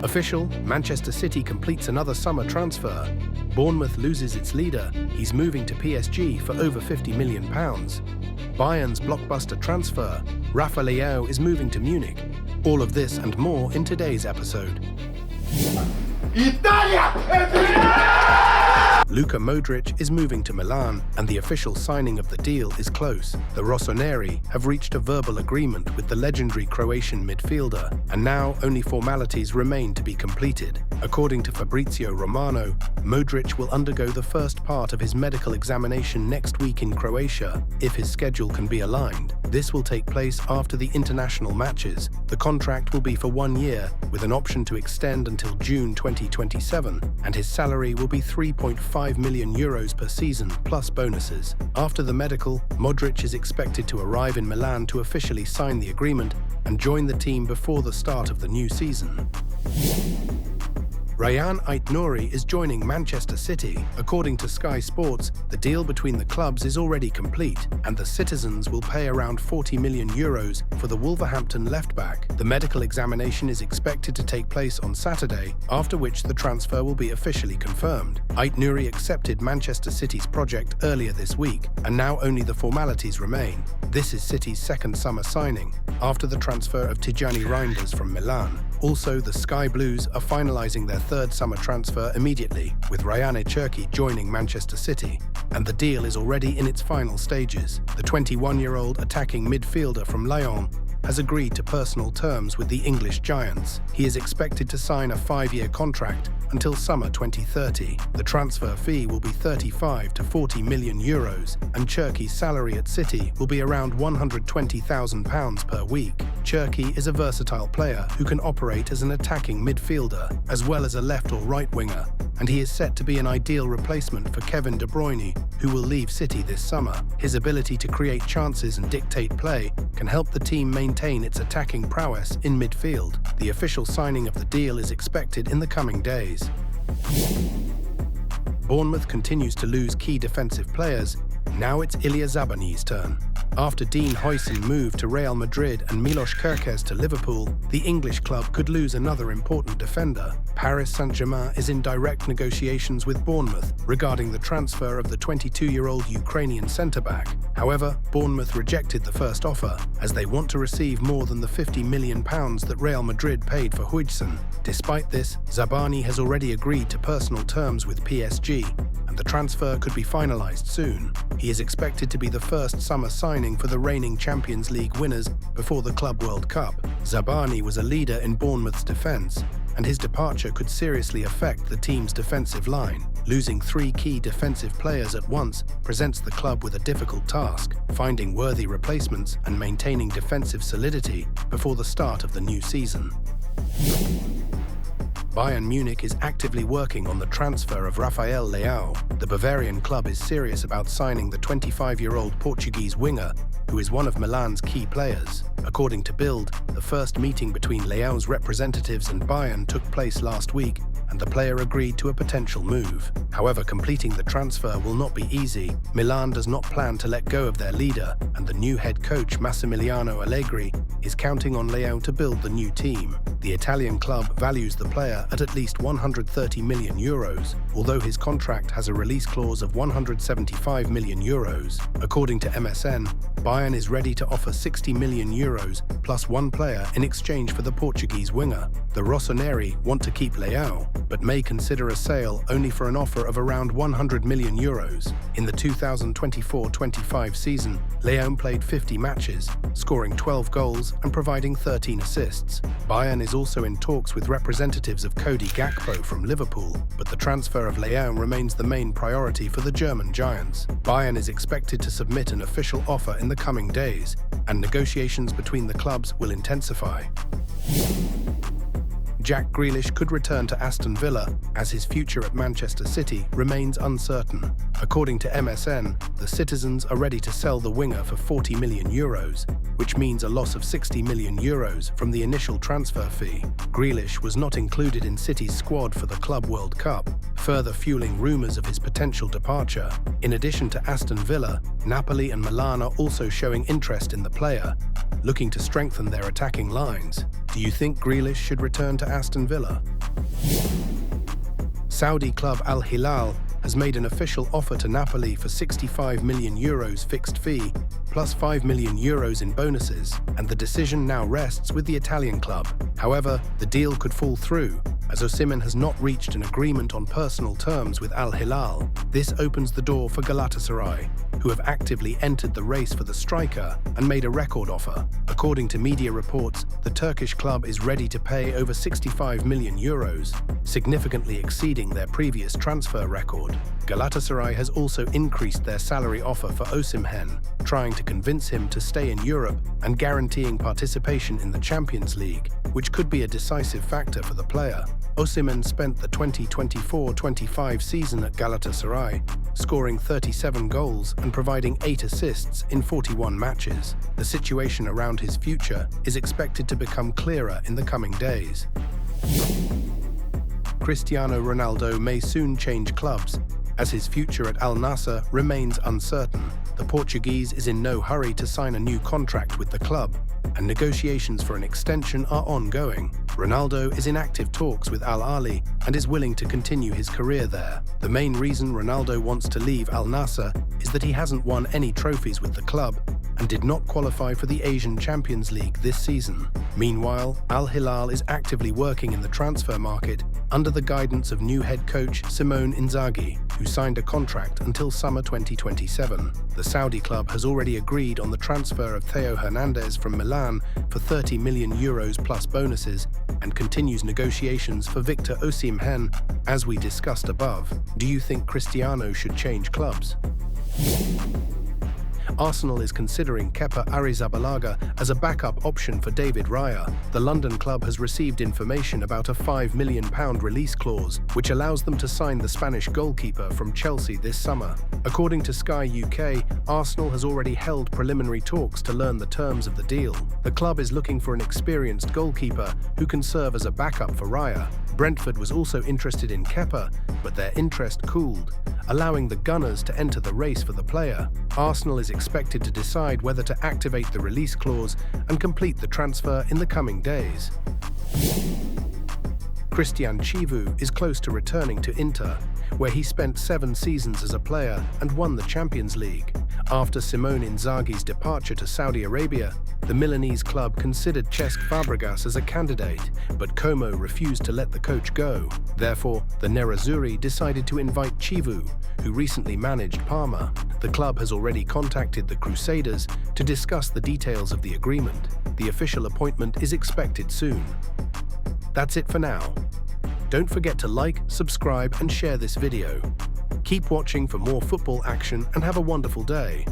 Official, Manchester City completes another summer transfer. Bournemouth loses its leader. He's moving to PSG for over £50 million. Bayern's blockbuster transfer. Rafael Leao is moving to Munich. All of this and more in today's episode. Luka Modric is moving to Milan, and the official signing of the deal is close. The Rossoneri have reached a verbal agreement with the legendary Croatian midfielder, and now only formalities remain to be completed. According to Fabrizio Romano, Modric will undergo the first part of his medical examination next week in Croatia, if his schedule can be aligned. This will take place after the international matches. The contract will be for 1 year, with an option to extend until June 2027, and his salary will be €3.5 million per season, plus bonuses. After the medical, Modric is expected to arrive in Milan to officially sign the agreement and join the team before the start of the new season. Aït-Nouri is joining Manchester City. According to Sky Sports, the deal between the clubs is already complete, and the citizens will pay around €40 million for the Wolverhampton left-back. The medical examination is expected to take place on Saturday, after which the transfer will be officially confirmed. Aït-Nouri accepted Manchester City's project earlier this week, and now only the formalities remain. This is City's second summer signing, after the transfer of Tijani Reinders from Milan. Also, the Sky Blues are finalising their third summer transfer immediately, with Cherki joining Manchester City, and the deal is already in its final stages. The 21-year-old attacking midfielder from Leão has agreed to personal terms with the English Giants. He is expected to sign a 5-year contract until summer 2030. The transfer fee will be €35 to €40 million, and Cherki's salary at City will be around £120,000 per week. Cherki is a versatile player who can operate as an attacking midfielder, as well as a left or right winger, and he is set to be an ideal replacement for Kevin De Bruyne, who will leave City this summer. His ability to create chances and dictate play can help the team maintain its attacking prowess in midfield. The official signing of the deal is expected in the coming days. Bournemouth continues to lose key defensive players. Now it's Zabarnyi's turn. After Dean Huijsen moved to Real Madrid and Milos Kerkez to Liverpool, the English club could lose another important defender. Paris Saint-Germain is in direct negotiations with Bournemouth regarding the transfer of the 22-year-old Ukrainian centre-back. However, Bournemouth rejected the first offer, as they want to receive more than the £50 million that Real Madrid paid for Huijsen. Despite this, Zabarnyi has already agreed to personal terms with PSG, and the transfer could be finalised soon. He is expected to be the first summer signing for the reigning Champions League winners before the Club World Cup. Zabarnyi was a leader in Bournemouth's defence, and his departure could seriously affect the team's defensive line. Losing 3 key defensive players at once presents the club with a difficult task, finding worthy replacements and maintaining defensive solidity before the start of the new season. Bayern Munich is actively working on the transfer of Rafael Leao. The Bavarian club is serious about signing the 25-year-old Portuguese winger, who is one of Milan's key players. According to Bild, the first meeting between Leao's representatives and Bayern took place last week, and the player agreed to a potential move. However, completing the transfer will not be easy. Milan does not plan to let go of their leader, and the new head coach Massimiliano Allegri is counting on Leão to build the new team. The Italian club values the player at least €130 million, although his contract has a release clause of €175 million. According to MSN, Bayern is ready to offer €60 million plus one player in exchange for the Portuguese winger. The Rossoneri want to keep Leão, but may consider a sale only for an offer of around €100 million. In the 2024-25 season, Leão played 50 matches, scoring 12 goals and providing 13 assists. Bayern is also in talks with representatives of Cody Gakpo from Liverpool, but the transfer of Leão remains the main priority for the German Giants. Bayern is expected to submit an official offer in the coming days, and negotiations between the clubs will intensify. Jack Grealish could return to Aston Villa, as his future at Manchester City remains uncertain. According to MSN, the citizens are ready to sell the winger for €40 million, which means a loss of €60 million from the initial transfer fee. Grealish was not included in City's squad for the Club World Cup. further fueling rumours of his potential departure. In addition to Aston Villa, Napoli and Milan are also showing interest in the player, looking to strengthen their attacking lines. Do you think Grealish should return to Aston Villa? Saudi club Al-Hilal has made an official offer to Napoli for €65 million fixed fee, plus €5 million in bonuses, and the decision now rests with the Italian club. However, the deal could fall through, as Osimhen has not reached an agreement on personal terms with Al-Hilal. This opens the door for Galatasaray, who have actively entered the race for the striker and made a record offer. According to media reports, the Turkish club is ready to pay over €65 million, significantly exceeding their previous transfer record. Galatasaray has also increased their salary offer for Osimhen, trying to convince him to stay in Europe and guaranteeing participation in the Champions League, which could be a decisive factor for the player. Osimhen spent the 2024-25 season at Galatasaray, scoring 37 goals and providing 8 assists in 41 matches. The situation around his future is expected to become clearer in the coming days. Cristiano Ronaldo may soon change clubs, as his future at Al-Nassr remains uncertain. The Portuguese is in no hurry to sign a new contract with the club, and negotiations for an extension are ongoing. Ronaldo is in active talks with Al-Ahli and is willing to continue his career there. The main reason Ronaldo wants to leave Al-Nassr is that he hasn't won any trophies with the club and did not qualify for the Asian Champions League this season. Meanwhile, Al-Hilal is actively working in the transfer market under the guidance of new head coach Simone Inzaghi, who signed a contract until summer 2027. The Saudi club has already agreed on the transfer of Theo Hernandez from Milan for €30 million plus bonuses and continues negotiations for Victor Osimhen, as we discussed above. Do you think Cristiano should change clubs? Arsenal is considering Kepa Arrizabalaga as a backup option for David Raya. The London club has received information about a £5 million release clause, which allows them to sign the Spanish goalkeeper from Chelsea this summer. According to Sky UK, Arsenal has already held preliminary talks to learn the terms of the deal. The club is looking for an experienced goalkeeper who can serve as a backup for Raya. Brentford was also interested in Kepa, but their interest cooled, allowing the Gunners to enter the race for the player. Arsenal is expected to decide whether to activate the release clause and complete the transfer in the coming days. Cristian Chivu is close to returning to Inter, where he spent 7 seasons as a player and won the Champions League. After Simone Inzaghi's departure to Saudi Arabia, the Milanese club considered Cesc Fabregas as a candidate, but Como refused to let the coach go. Therefore, the Nerazzurri decided to invite Chivu, who recently managed Parma. The club has already contacted the Crusaders to discuss the details of the agreement. The official appointment is expected soon. That's it for now. Don't forget to like, subscribe, and share this video. Keep watching for more football action and have a wonderful day.